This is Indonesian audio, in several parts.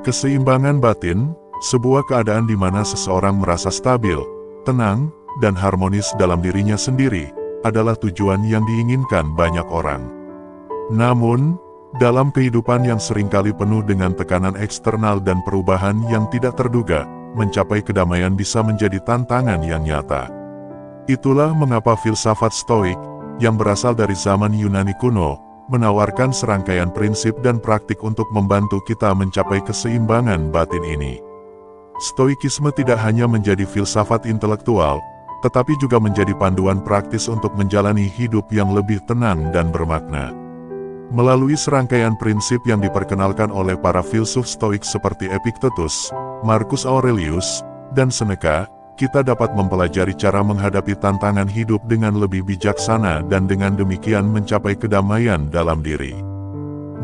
Keseimbangan batin, sebuah keadaan di mana seseorang merasa stabil, tenang, dan harmonis dalam dirinya sendiri, adalah tujuan yang diinginkan banyak orang. Namun, dalam kehidupan yang seringkali penuh dengan tekanan eksternal dan perubahan yang tidak terduga, mencapai kedamaian bisa menjadi tantangan yang nyata. Itulah mengapa filsafat Stoik, yang berasal dari zaman Yunani kuno, menawarkan serangkaian prinsip dan praktik untuk membantu kita mencapai keseimbangan batin ini. Stoikisme tidak hanya menjadi filsafat intelektual, tetapi juga menjadi panduan praktis untuk menjalani hidup yang lebih tenang dan bermakna. Melalui serangkaian prinsip yang diperkenalkan oleh para filsuf Stoik seperti Epictetus, Marcus Aurelius, dan Seneca, kita dapat mempelajari cara menghadapi tantangan hidup dengan lebih bijaksana dan dengan demikian mencapai kedamaian dalam diri.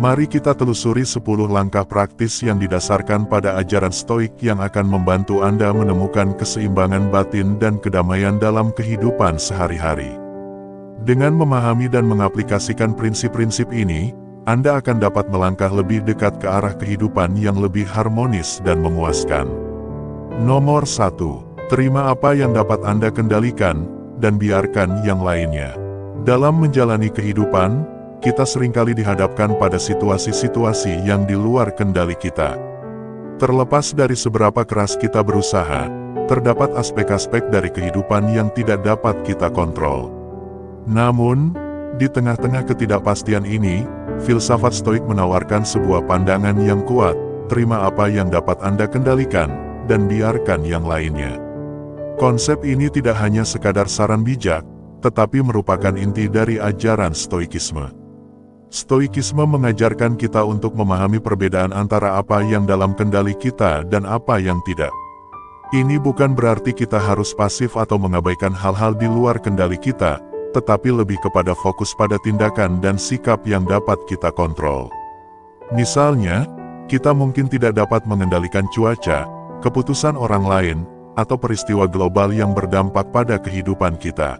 Mari kita telusuri 10 langkah praktis yang didasarkan pada ajaran Stoik yang akan membantu Anda menemukan keseimbangan batin dan kedamaian dalam kehidupan sehari-hari. Dengan memahami dan mengaplikasikan prinsip-prinsip ini, Anda akan dapat melangkah lebih dekat ke arah kehidupan yang lebih harmonis dan memuaskan. Nomor 1. Terima apa yang dapat Anda kendalikan, dan biarkan yang lainnya. Dalam menjalani kehidupan, kita seringkali dihadapkan pada situasi-situasi yang di luar kendali kita. Terlepas dari seberapa keras kita berusaha, terdapat aspek-aspek dari kehidupan yang tidak dapat kita kontrol. Namun, di tengah-tengah ketidakpastian ini, filsafat Stoik menawarkan sebuah pandangan yang kuat, terima apa yang dapat Anda kendalikan, dan biarkan yang lainnya. Konsep ini tidak hanya sekadar saran bijak, tetapi merupakan inti dari ajaran Stoikisme. Stoikisme mengajarkan kita untuk memahami perbedaan antara apa yang dalam kendali kita dan apa yang tidak. Ini bukan berarti kita harus pasif atau mengabaikan hal-hal di luar kendali kita, tetapi lebih kepada fokus pada tindakan dan sikap yang dapat kita kontrol. Misalnya, kita mungkin tidak dapat mengendalikan cuaca, keputusan orang lain, atau peristiwa global yang berdampak pada kehidupan kita.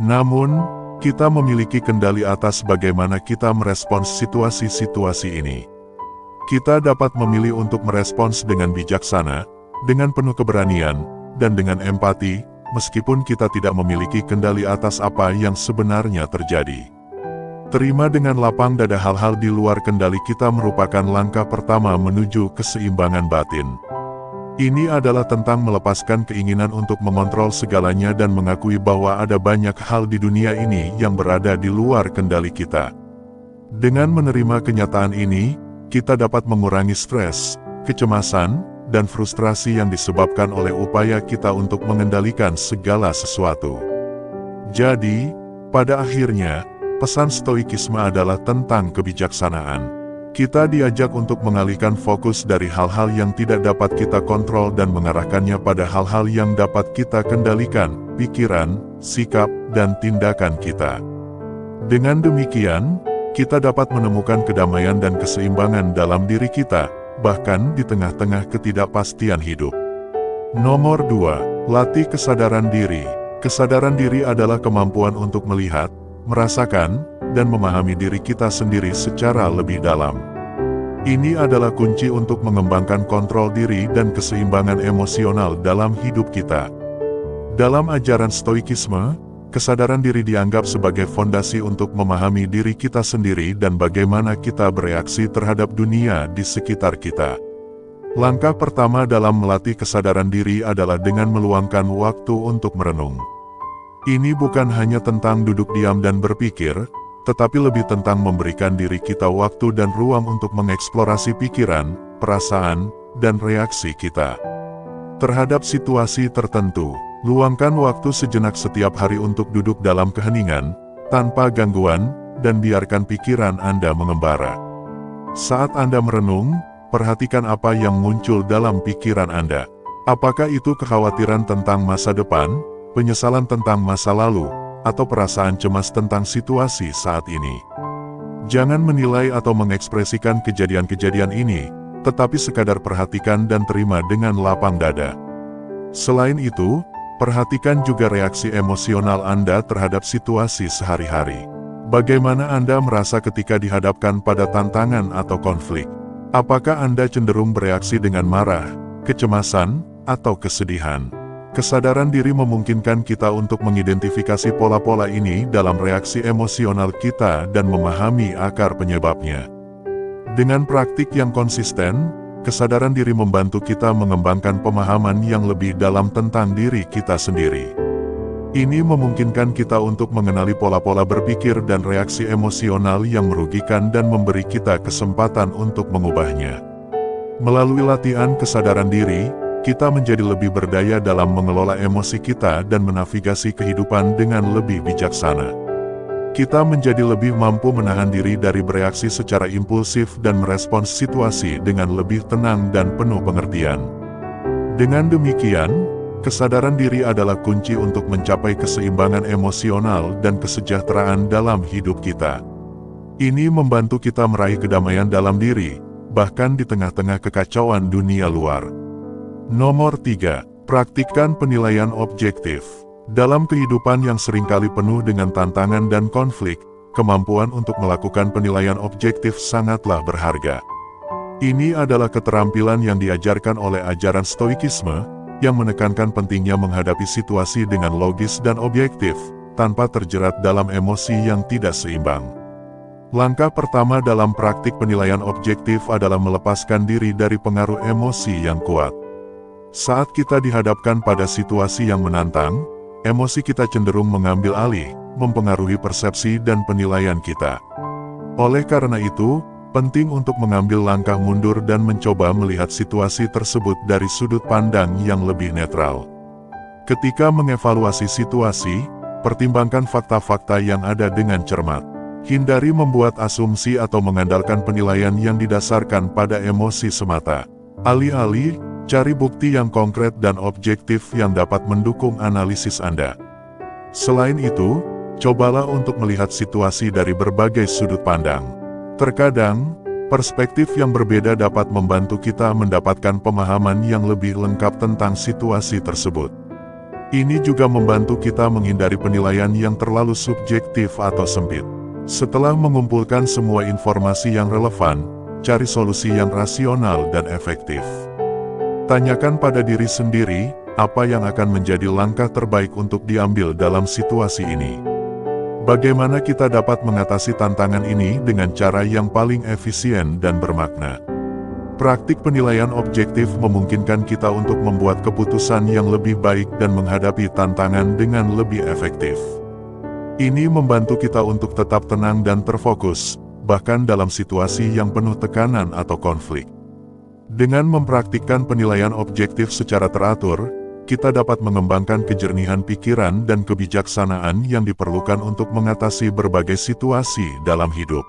Namun, kita memiliki kendali atas bagaimana kita merespons situasi-situasi ini. Kita dapat memilih untuk merespons dengan bijaksana, dengan penuh keberanian, dan dengan empati, meskipun kita tidak memiliki kendali atas apa yang sebenarnya terjadi. Terima dengan lapang dada hal-hal di luar kendali kita merupakan langkah pertama menuju keseimbangan batin. Ini adalah tentang melepaskan keinginan untuk mengontrol segalanya dan mengakui bahwa ada banyak hal di dunia ini yang berada di luar kendali kita. Dengan menerima kenyataan ini, kita dapat mengurangi stres, kecemasan, dan frustrasi yang disebabkan oleh upaya kita untuk mengendalikan segala sesuatu. Jadi, pada akhirnya, pesan Stoikisme adalah tentang kebijaksanaan. Kita diajak untuk mengalihkan fokus dari hal-hal yang tidak dapat kita kontrol dan mengarahkannya pada hal-hal yang dapat kita kendalikan, pikiran, sikap, dan tindakan kita. Dengan demikian, kita dapat menemukan kedamaian dan keseimbangan dalam diri kita, bahkan di tengah-tengah ketidakpastian hidup. Nomor 2. Latih kesadaran diri. Kesadaran diri adalah kemampuan untuk melihat, merasakan, dan memahami diri kita sendiri secara lebih dalam. Ini adalah kunci untuk mengembangkan kontrol diri dan keseimbangan emosional dalam hidup kita. Dalam ajaran Stoikisme, kesadaran diri dianggap sebagai fondasi untuk memahami diri kita sendiri dan bagaimana kita bereaksi terhadap dunia di sekitar kita. Langkah pertama dalam melatih kesadaran diri adalah dengan meluangkan waktu untuk merenung. Ini bukan hanya tentang duduk diam dan berpikir, tetapi lebih tentang memberikan diri kita waktu dan ruang untuk mengeksplorasi pikiran, perasaan, dan reaksi kita terhadap situasi tertentu. Luangkan waktu sejenak setiap hari untuk duduk dalam keheningan, tanpa gangguan, dan biarkan pikiran Anda mengembara. Saat Anda merenung, perhatikan apa yang muncul dalam pikiran Anda. Apakah itu kekhawatiran tentang masa depan, penyesalan tentang masa lalu, atau perasaan cemas tentang situasi saat ini? Jangan menilai atau mengekspresikan kejadian-kejadian ini, tetapi sekadar perhatikan dan terima dengan lapang dada. Selain itu, perhatikan juga reaksi emosional Anda terhadap situasi sehari-hari. Bagaimana Anda merasa ketika dihadapkan pada tantangan atau konflik? Apakah Anda cenderung bereaksi dengan marah, kecemasan, atau kesedihan? Kesadaran diri memungkinkan kita untuk mengidentifikasi pola-pola ini dalam reaksi emosional kita dan memahami akar penyebabnya. Dengan praktik yang konsisten, kesadaran diri membantu kita mengembangkan pemahaman yang lebih dalam tentang diri kita sendiri. Ini memungkinkan kita untuk mengenali pola-pola berpikir dan reaksi emosional yang merugikan dan memberi kita kesempatan untuk mengubahnya. Melalui latihan kesadaran diri, kita menjadi lebih berdaya dalam mengelola emosi kita dan menavigasi kehidupan dengan lebih bijaksana. Kita menjadi lebih mampu menahan diri dari bereaksi secara impulsif dan merespons situasi dengan lebih tenang dan penuh pengertian. Dengan demikian, kesadaran diri adalah kunci untuk mencapai keseimbangan emosional dan kesejahteraan dalam hidup kita. Ini membantu kita meraih kedamaian dalam diri, bahkan di tengah-tengah kekacauan dunia luar. Nomor 3. Praktikkan penilaian objektif. Dalam kehidupan yang seringkali penuh dengan tantangan dan konflik, kemampuan untuk melakukan penilaian objektif sangatlah berharga. Ini adalah keterampilan yang diajarkan oleh ajaran Stoikisme, yang menekankan pentingnya menghadapi situasi dengan logis dan objektif, tanpa terjerat dalam emosi yang tidak seimbang. Langkah pertama dalam praktik penilaian objektif adalah melepaskan diri dari pengaruh emosi yang kuat. Saat kita dihadapkan pada situasi yang menantang, emosi kita cenderung mengambil alih, mempengaruhi persepsi dan penilaian kita. Oleh karena itu, penting untuk mengambil langkah mundur dan mencoba melihat situasi tersebut dari sudut pandang yang lebih netral. Ketika mengevaluasi situasi, pertimbangkan fakta-fakta yang ada dengan cermat. Hindari membuat asumsi atau mengandalkan penilaian yang didasarkan pada emosi semata. Alih-alih, cari bukti yang konkret dan objektif yang dapat mendukung analisis Anda. Selain itu, cobalah untuk melihat situasi dari berbagai sudut pandang. Terkadang, perspektif yang berbeda dapat membantu kita mendapatkan pemahaman yang lebih lengkap tentang situasi tersebut. Ini juga membantu kita menghindari penilaian yang terlalu subjektif atau sempit. Setelah mengumpulkan semua informasi yang relevan, cari solusi yang rasional dan efektif. Tanyakan pada diri sendiri, apa yang akan menjadi langkah terbaik untuk diambil dalam situasi ini. Bagaimana kita dapat mengatasi tantangan ini dengan cara yang paling efisien dan bermakna? Praktik penilaian objektif memungkinkan kita untuk membuat keputusan yang lebih baik dan menghadapi tantangan dengan lebih efektif. Ini membantu kita untuk tetap tenang dan terfokus, bahkan dalam situasi yang penuh tekanan atau konflik. Dengan mempraktikkan penilaian objektif secara teratur, kita dapat mengembangkan kejernihan pikiran dan kebijaksanaan yang diperlukan untuk mengatasi berbagai situasi dalam hidup.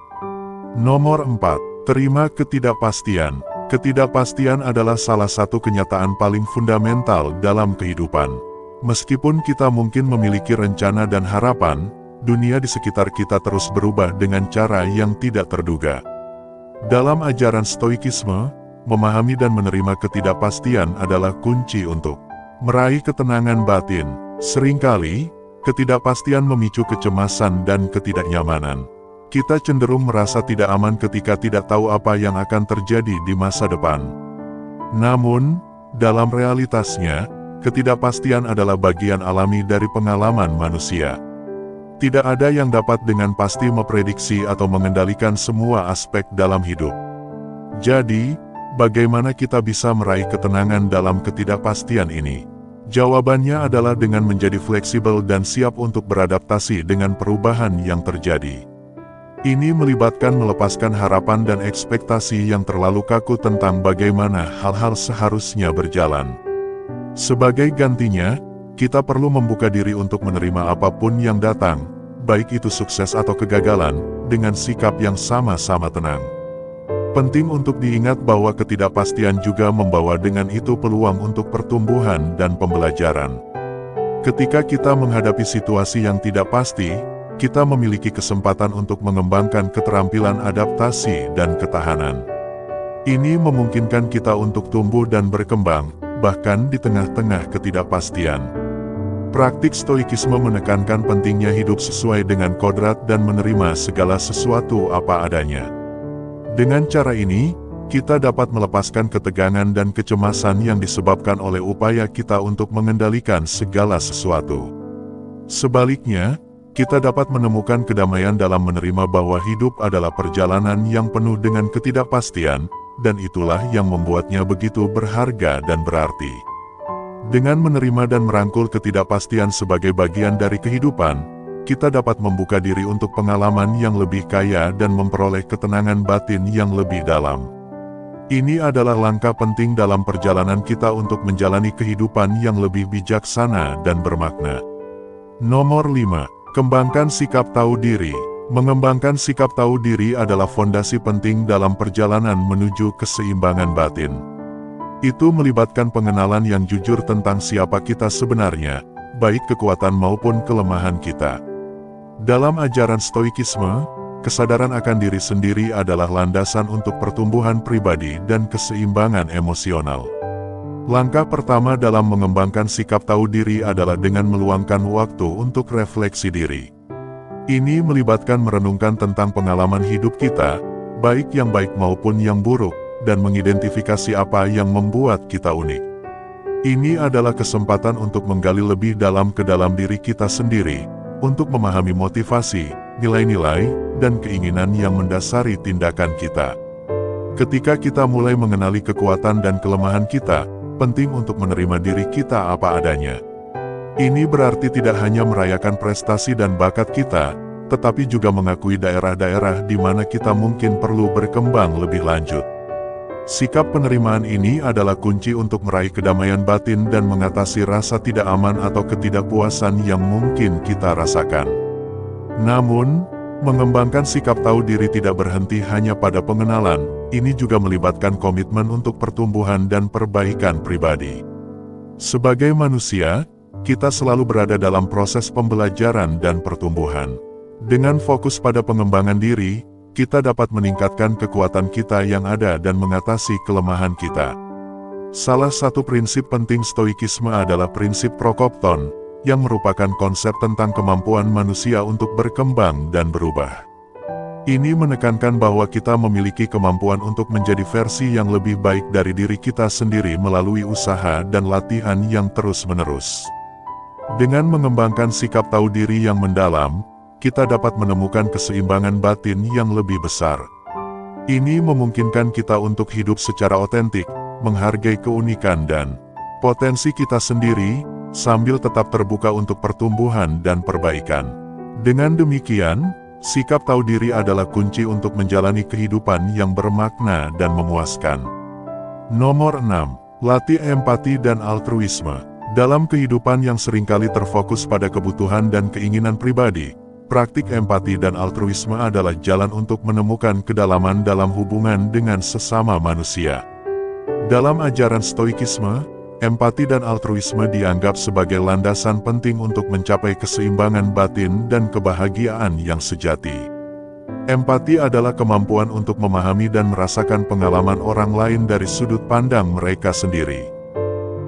Nomor 4. Terima ketidakpastian. Ketidakpastian adalah salah satu kenyataan paling fundamental dalam kehidupan. Meskipun kita mungkin memiliki rencana dan harapan, dunia di sekitar kita terus berubah dengan cara yang tidak terduga. Dalam ajaran Stoikisme, memahami dan menerima ketidakpastian adalah kunci untuk meraih ketenangan batin. Seringkali, ketidakpastian memicu kecemasan dan ketidaknyamanan. Kita cenderung merasa tidak aman ketika tidak tahu apa yang akan terjadi di masa depan. Namun, dalam realitasnya, ketidakpastian adalah bagian alami dari pengalaman manusia. Tidak ada yang dapat dengan pasti memprediksi atau mengendalikan semua aspek dalam hidup. Jadi, bagaimana kita bisa meraih ketenangan dalam ketidakpastian ini? Jawabannya adalah dengan menjadi fleksibel dan siap untuk beradaptasi dengan perubahan yang terjadi. Ini melibatkan melepaskan harapan dan ekspektasi yang terlalu kaku tentang bagaimana hal-hal seharusnya berjalan. Sebagai gantinya, kita perlu membuka diri untuk menerima apapun yang datang, baik itu sukses atau kegagalan, dengan sikap yang sama-sama tenang. Penting untuk diingat bahwa ketidakpastian juga membawa dengan itu peluang untuk pertumbuhan dan pembelajaran. Ketika kita menghadapi situasi yang tidak pasti, kita memiliki kesempatan untuk mengembangkan keterampilan adaptasi dan ketahanan. Ini memungkinkan kita untuk tumbuh dan berkembang, bahkan di tengah-tengah ketidakpastian. Praktik Stoikisme menekankan pentingnya hidup sesuai dengan kodrat dan menerima segala sesuatu apa adanya. Dengan cara ini, kita dapat melepaskan ketegangan dan kecemasan yang disebabkan oleh upaya kita untuk mengendalikan segala sesuatu. Sebaliknya, kita dapat menemukan kedamaian dalam menerima bahwa hidup adalah perjalanan yang penuh dengan ketidakpastian, dan itulah yang membuatnya begitu berharga dan berarti. Dengan menerima dan merangkul ketidakpastian sebagai bagian dari kehidupan, kita dapat membuka diri untuk pengalaman yang lebih kaya dan memperoleh ketenangan batin yang lebih dalam. Ini adalah langkah penting dalam perjalanan kita untuk menjalani kehidupan yang lebih bijaksana dan bermakna. Nomor 5. Kembangkan sikap tahu diri. Mengembangkan sikap tahu diri adalah fondasi penting dalam perjalanan menuju keseimbangan batin. Itu melibatkan pengenalan yang jujur tentang siapa kita sebenarnya, baik kekuatan maupun kelemahan kita. Dalam ajaran Stoikisme, kesadaran akan diri sendiri adalah landasan untuk pertumbuhan pribadi dan keseimbangan emosional. Langkah pertama dalam mengembangkan sikap tahu diri adalah dengan meluangkan waktu untuk refleksi diri. Ini melibatkan merenungkan tentang pengalaman hidup kita, baik yang baik maupun yang buruk, dan mengidentifikasi apa yang membuat kita unik. Ini adalah kesempatan untuk menggali lebih dalam ke dalam diri kita sendiri, untuk memahami motivasi, nilai-nilai, dan keinginan yang mendasari tindakan kita. Ketika kita mulai mengenali kekuatan dan kelemahan kita, penting untuk menerima diri kita apa adanya. Ini berarti tidak hanya merayakan prestasi dan bakat kita, tetapi juga mengakui daerah-daerah di mana kita mungkin perlu berkembang lebih lanjut. Sikap penerimaan ini adalah kunci untuk meraih kedamaian batin dan mengatasi rasa tidak aman atau ketidakpuasan yang mungkin kita rasakan. Namun, mengembangkan sikap tahu diri tidak berhenti hanya pada pengenalan, ini juga melibatkan komitmen untuk pertumbuhan dan perbaikan pribadi. Sebagai manusia, kita selalu berada dalam proses pembelajaran dan pertumbuhan. Dengan fokus pada pengembangan diri, kita dapat meningkatkan kekuatan kita yang ada dan mengatasi kelemahan kita. Salah satu prinsip penting Stoikisme adalah prinsip Prokopton, yang merupakan konsep tentang kemampuan manusia untuk berkembang dan berubah. Ini menekankan bahwa kita memiliki kemampuan untuk menjadi versi yang lebih baik dari diri kita sendiri melalui usaha dan latihan yang terus-menerus. Dengan mengembangkan sikap tahu diri yang mendalam, kita dapat menemukan keseimbangan batin yang lebih besar. Ini memungkinkan kita untuk hidup secara otentik, menghargai keunikan dan potensi kita sendiri, sambil tetap terbuka untuk pertumbuhan dan perbaikan. Dengan demikian, sikap tahu diri adalah kunci untuk menjalani kehidupan yang bermakna dan memuaskan. Nomor 6. Latih empati dan altruisme. Dalam kehidupan yang seringkali terfokus pada kebutuhan dan keinginan pribadi, praktik empati dan altruisme adalah jalan untuk menemukan kedalaman dalam hubungan dengan sesama manusia. Dalam ajaran Stoikisme, empati dan altruisme dianggap sebagai landasan penting untuk mencapai keseimbangan batin dan kebahagiaan yang sejati. Empati adalah kemampuan untuk memahami dan merasakan pengalaman orang lain dari sudut pandang mereka sendiri.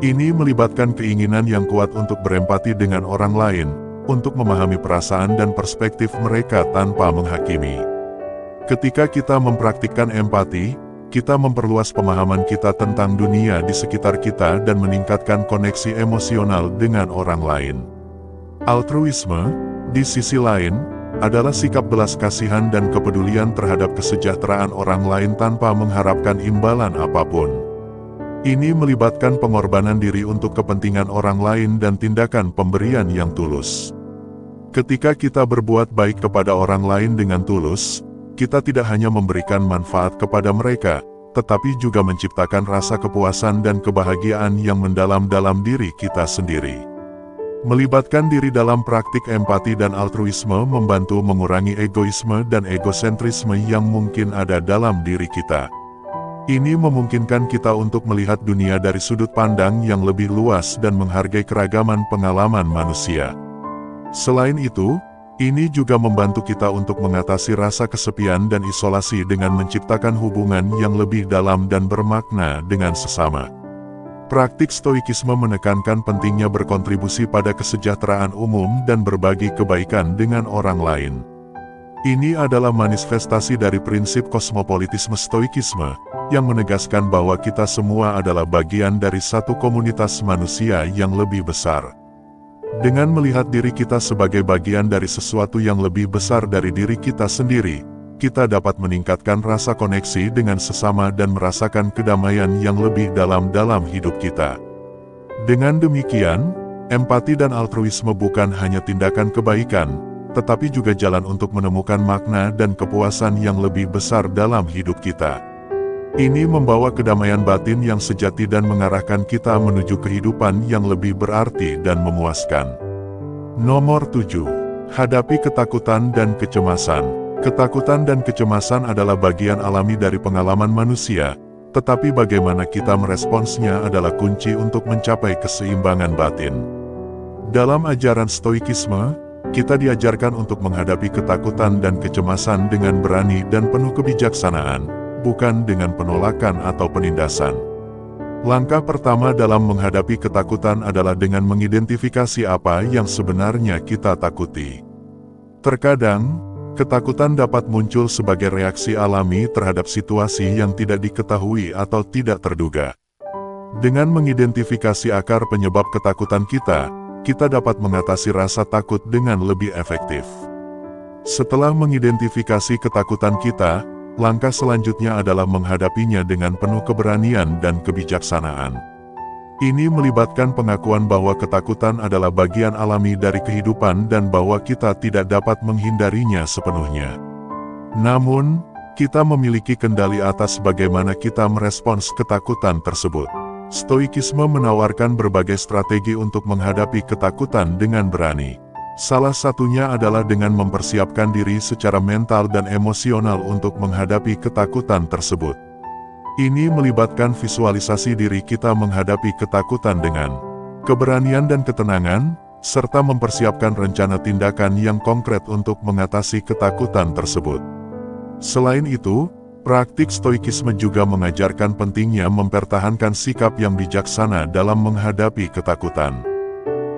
Ini melibatkan keinginan yang kuat untuk berempati dengan orang lain, untuk memahami perasaan dan perspektif mereka tanpa menghakimi. Ketika kita mempraktikkan empati, kita memperluas pemahaman kita tentang dunia di sekitar kita dan meningkatkan koneksi emosional dengan orang lain. Altruisme, di sisi lain, adalah sikap belas kasihan dan kepedulian terhadap kesejahteraan orang lain tanpa mengharapkan imbalan apapun. Ini melibatkan pengorbanan diri untuk kepentingan orang lain dan tindakan pemberian yang tulus. Ketika kita berbuat baik kepada orang lain dengan tulus, kita tidak hanya memberikan manfaat kepada mereka, tetapi juga menciptakan rasa kepuasan dan kebahagiaan yang mendalam dalam diri kita sendiri. Melibatkan diri dalam praktik empati dan altruisme membantu mengurangi egoisme dan egosentrisme yang mungkin ada dalam diri kita. Ini memungkinkan kita untuk melihat dunia dari sudut pandang yang lebih luas dan menghargai keragaman pengalaman manusia. Selain itu, ini juga membantu kita untuk mengatasi rasa kesepian dan isolasi dengan menciptakan hubungan yang lebih dalam dan bermakna dengan sesama. Praktik Stoikisme menekankan pentingnya berkontribusi pada kesejahteraan umum dan berbagi kebaikan dengan orang lain. Ini adalah manifestasi dari prinsip kosmopolitisme stoikisme, yang menegaskan bahwa kita semua adalah bagian dari satu komunitas manusia yang lebih besar. Dengan melihat diri kita sebagai bagian dari sesuatu yang lebih besar dari diri kita sendiri, kita dapat meningkatkan rasa koneksi dengan sesama dan merasakan kedamaian yang lebih dalam hidup kita. Dengan demikian, empati dan altruisme bukan hanya tindakan kebaikan, tetapi juga jalan untuk menemukan makna dan kepuasan yang lebih besar dalam hidup kita. Ini membawa kedamaian batin yang sejati dan mengarahkan kita menuju kehidupan yang lebih berarti dan memuaskan. Nomor 7. Hadapi ketakutan dan kecemasan. Ketakutan dan kecemasan adalah bagian alami dari pengalaman manusia, tetapi bagaimana kita meresponsnya adalah kunci untuk mencapai keseimbangan batin. Dalam ajaran stoikisme, kita diajarkan untuk menghadapi ketakutan dan kecemasan dengan berani dan penuh kebijaksanaan, bukan dengan penolakan atau penindasan. Langkah pertama dalam menghadapi ketakutan adalah dengan mengidentifikasi apa yang sebenarnya kita takuti. Terkadang, ketakutan dapat muncul sebagai reaksi alami terhadap situasi yang tidak diketahui atau tidak terduga. Dengan mengidentifikasi akar penyebab ketakutan kita dapat mengatasi rasa takut dengan lebih efektif. Setelah mengidentifikasi ketakutan kita, langkah selanjutnya adalah menghadapinya dengan penuh keberanian dan kebijaksanaan. Ini melibatkan pengakuan bahwa ketakutan adalah bagian alami dari kehidupan dan bahwa kita tidak dapat menghindarinya sepenuhnya. Namun, kita memiliki kendali atas bagaimana kita merespons ketakutan tersebut. Stoikisme menawarkan berbagai strategi untuk menghadapi ketakutan dengan berani. Salah satunya adalah dengan mempersiapkan diri secara mental dan emosional untuk menghadapi ketakutan tersebut. Ini melibatkan visualisasi diri kita menghadapi ketakutan dengan keberanian dan ketenangan, serta mempersiapkan rencana tindakan yang konkret untuk mengatasi ketakutan tersebut. Selain itu, praktik stoikisme juga mengajarkan pentingnya mempertahankan sikap yang bijaksana dalam menghadapi ketakutan.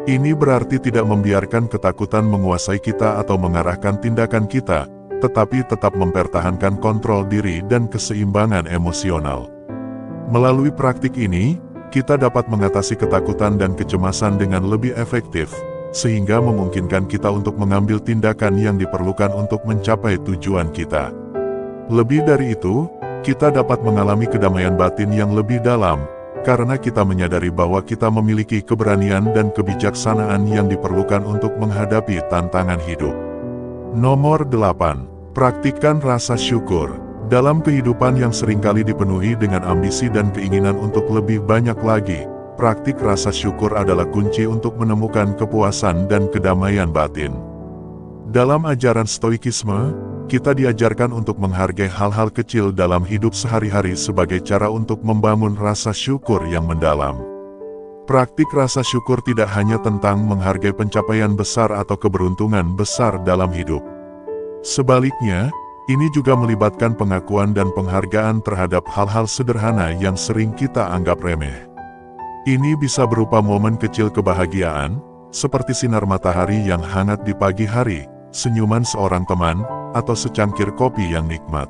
Ini berarti tidak membiarkan ketakutan menguasai kita atau mengarahkan tindakan kita, tetapi tetap mempertahankan kontrol diri dan keseimbangan emosional. Melalui praktik ini, kita dapat mengatasi ketakutan dan kecemasan dengan lebih efektif, sehingga memungkinkan kita untuk mengambil tindakan yang diperlukan untuk mencapai tujuan kita. Lebih dari itu, kita dapat mengalami kedamaian batin yang lebih dalam, karena kita menyadari bahwa kita memiliki keberanian dan kebijaksanaan yang diperlukan untuk menghadapi tantangan hidup. Nomor 8. Praktikkan rasa syukur. Dalam kehidupan yang seringkali dipenuhi dengan ambisi dan keinginan untuk lebih banyak lagi, praktik rasa syukur adalah kunci untuk menemukan kepuasan dan kedamaian batin. Dalam ajaran stoikisme, kita diajarkan untuk menghargai hal-hal kecil dalam hidup sehari-hari sebagai cara untuk membangun rasa syukur yang mendalam. Praktik rasa syukur tidak hanya tentang menghargai pencapaian besar atau keberuntungan besar dalam hidup. Sebaliknya, ini juga melibatkan pengakuan dan penghargaan terhadap hal-hal sederhana yang sering kita anggap remeh. Ini bisa berupa momen kecil kebahagiaan, seperti sinar matahari yang hangat di pagi hari, senyuman seorang teman, atau secangkir kopi yang nikmat.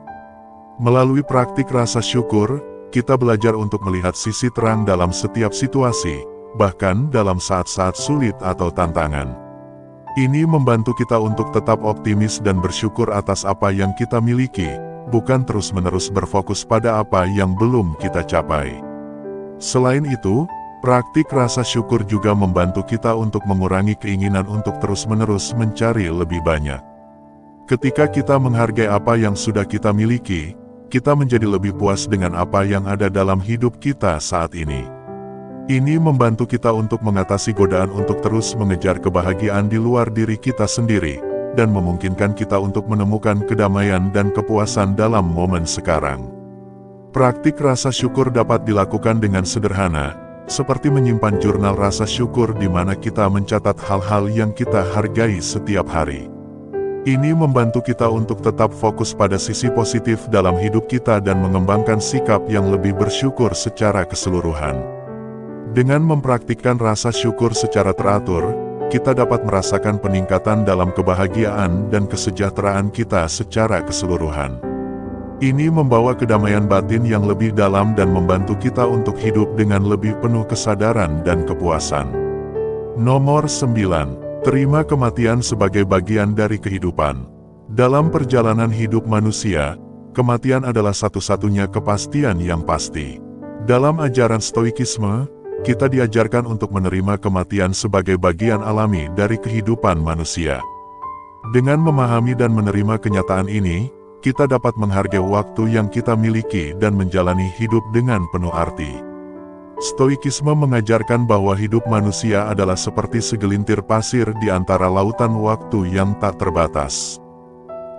Melalui praktik rasa syukur, kita belajar untuk melihat sisi terang dalam setiap situasi, bahkan dalam saat-saat sulit atau tantangan. Ini membantu kita untuk tetap optimis dan bersyukur atas apa yang kita miliki, bukan terus-menerus berfokus pada apa yang belum kita capai. Selain itu, praktik rasa syukur juga membantu kita untuk mengurangi keinginan untuk terus-menerus mencari lebih banyak. Ketika kita menghargai apa yang sudah kita miliki, kita menjadi lebih puas dengan apa yang ada dalam hidup kita saat ini. Ini membantu kita untuk mengatasi godaan untuk terus mengejar kebahagiaan di luar diri kita sendiri, dan memungkinkan kita untuk menemukan kedamaian dan kepuasan dalam momen sekarang. Praktik rasa syukur dapat dilakukan dengan sederhana, seperti menyimpan jurnal rasa syukur di mana kita mencatat hal-hal yang kita hargai setiap hari. Ini membantu kita untuk tetap fokus pada sisi positif dalam hidup kita dan mengembangkan sikap yang lebih bersyukur secara keseluruhan. Dengan mempraktikkan rasa syukur secara teratur, kita dapat merasakan peningkatan dalam kebahagiaan dan kesejahteraan kita secara keseluruhan. Ini membawa kedamaian batin yang lebih dalam dan membantu kita untuk hidup dengan lebih penuh kesadaran dan kepuasan. Nomor 9. Terima kematian sebagai bagian dari kehidupan. Dalam perjalanan hidup manusia, kematian adalah satu-satunya kepastian yang pasti. Dalam ajaran Stoikisme, kita diajarkan untuk menerima kematian sebagai bagian alami dari kehidupan manusia. Dengan memahami dan menerima kenyataan ini, kita dapat menghargai waktu yang kita miliki dan menjalani hidup dengan penuh arti. Stoikisme mengajarkan bahwa hidup manusia adalah seperti segelintir pasir di antara lautan waktu yang tak terbatas.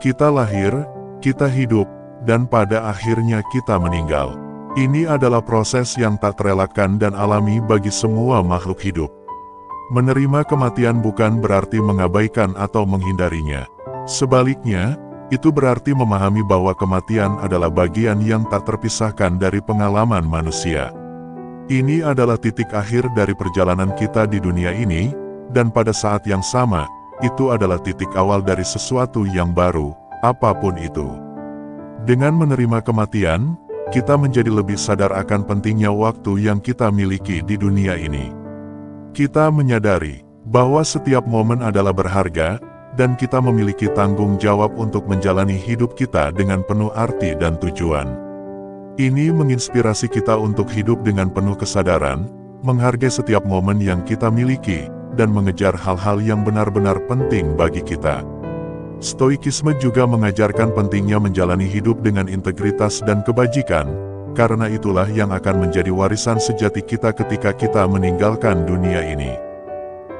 Kita lahir, kita hidup, dan pada akhirnya kita meninggal. Ini adalah proses yang tak terelakkan dan alami bagi semua makhluk hidup. Menerima kematian bukan berarti mengabaikan atau menghindarinya. Sebaliknya, itu berarti memahami bahwa kematian adalah bagian yang tak terpisahkan dari pengalaman manusia. Ini adalah titik akhir dari perjalanan kita di dunia ini, dan pada saat yang sama, itu adalah titik awal dari sesuatu yang baru, apapun itu. Dengan menerima kematian, kita menjadi lebih sadar akan pentingnya waktu yang kita miliki di dunia ini. Kita menyadari bahwa setiap momen adalah berharga, dan kita memiliki tanggung jawab untuk menjalani hidup kita dengan penuh arti dan tujuan. Ini menginspirasi kita untuk hidup dengan penuh kesadaran, menghargai setiap momen yang kita miliki, dan mengejar hal-hal yang benar-benar penting bagi kita. Stoikisme juga mengajarkan pentingnya menjalani hidup dengan integritas dan kebajikan, karena itulah yang akan menjadi warisan sejati kita ketika kita meninggalkan dunia ini.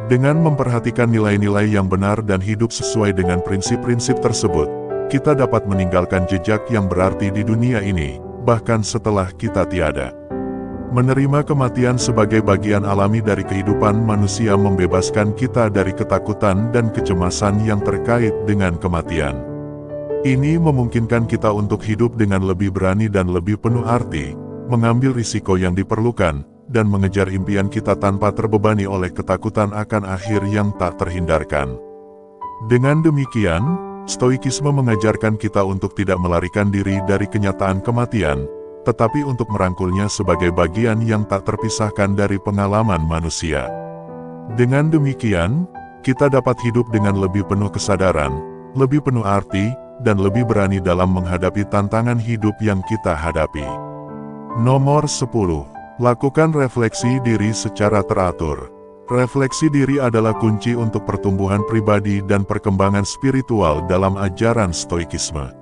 Dengan memperhatikan nilai-nilai yang benar dan hidup sesuai dengan prinsip-prinsip tersebut, kita dapat meninggalkan jejak yang berarti di dunia ini, bahkan setelah kita tiada. Menerima kematian sebagai bagian alami dari kehidupan manusia membebaskan kita dari ketakutan dan kecemasan yang terkait dengan kematian. Ini memungkinkan kita untuk hidup dengan lebih berani dan lebih penuh arti, mengambil risiko yang diperlukan, dan mengejar impian kita tanpa terbebani oleh ketakutan akan akhir yang tak terhindarkan. Dengan demikian, Stoikisme mengajarkan kita untuk tidak melarikan diri dari kenyataan kematian, tetapi untuk merangkulnya sebagai bagian yang tak terpisahkan dari pengalaman manusia. Dengan demikian, kita dapat hidup dengan lebih penuh kesadaran, lebih penuh arti, dan lebih berani dalam menghadapi tantangan hidup yang kita hadapi. Nomor 10. Lakukan refleksi diri secara teratur. Refleksi diri adalah kunci untuk pertumbuhan pribadi dan perkembangan spiritual dalam ajaran Stoikisme.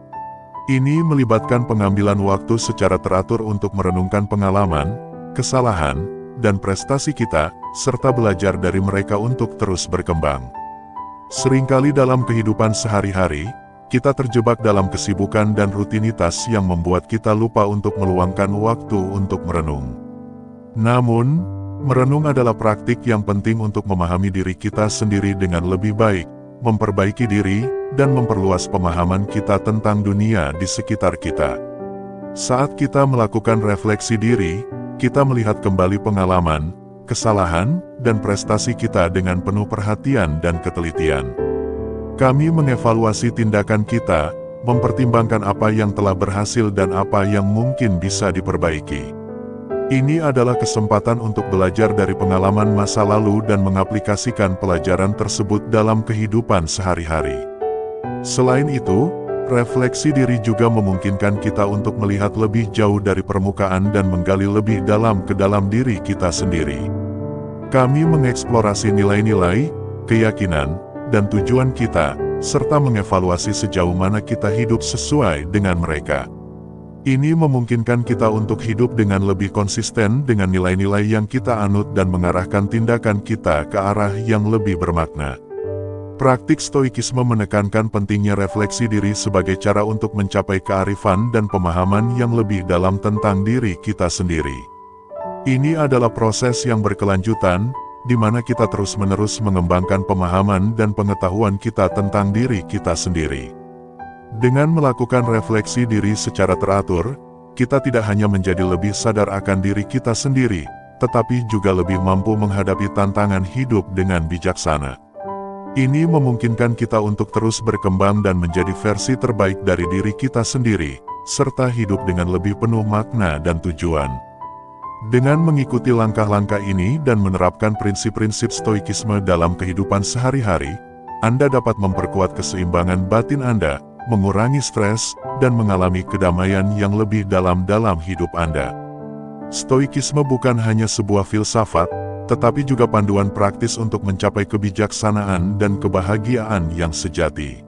Ini melibatkan pengambilan waktu secara teratur untuk merenungkan pengalaman, kesalahan, dan prestasi kita, serta belajar dari mereka untuk terus berkembang. Seringkali dalam kehidupan sehari-hari, kita terjebak dalam kesibukan dan rutinitas yang membuat kita lupa untuk meluangkan waktu untuk merenung. Namun, merenung adalah praktik yang penting untuk memahami diri kita sendiri dengan lebih baik, memperbaiki diri, dan memperluas pemahaman kita tentang dunia di sekitar kita. Saat kita melakukan refleksi diri, kita melihat kembali pengalaman, kesalahan, dan prestasi kita dengan penuh perhatian dan ketelitian. Kami mengevaluasi tindakan kita, mempertimbangkan apa yang telah berhasil dan apa yang mungkin bisa diperbaiki. Ini adalah kesempatan untuk belajar dari pengalaman masa lalu dan mengaplikasikan pelajaran tersebut dalam kehidupan sehari-hari. Selain itu, refleksi diri juga memungkinkan kita untuk melihat lebih jauh dari permukaan dan menggali lebih dalam ke dalam diri kita sendiri. Kami mengeksplorasi nilai-nilai, keyakinan, dan tujuan kita, serta mengevaluasi sejauh mana kita hidup sesuai dengan mereka. Ini memungkinkan kita untuk hidup dengan lebih konsisten dengan nilai-nilai yang kita anut dan mengarahkan tindakan kita ke arah yang lebih bermakna. Praktik Stoikisme menekankan pentingnya refleksi diri sebagai cara untuk mencapai kearifan dan pemahaman yang lebih dalam tentang diri kita sendiri. Ini adalah proses yang berkelanjutan, di mana kita terus-menerus mengembangkan pemahaman dan pengetahuan kita tentang diri kita sendiri. Dengan melakukan refleksi diri secara teratur, kita tidak hanya menjadi lebih sadar akan diri kita sendiri, tetapi juga lebih mampu menghadapi tantangan hidup dengan bijaksana. Ini memungkinkan kita untuk terus berkembang dan menjadi versi terbaik dari diri kita sendiri, serta hidup dengan lebih penuh makna dan tujuan. Dengan mengikuti langkah-langkah ini dan menerapkan prinsip-prinsip stoikisme dalam kehidupan sehari-hari, Anda dapat memperkuat keseimbangan batin Anda, mengurangi stres, dan mengalami kedamaian yang lebih dalam hidup Anda. Stoikisme bukan hanya sebuah filsafat, tetapi juga panduan praktis untuk mencapai kebijaksanaan dan kebahagiaan yang sejati.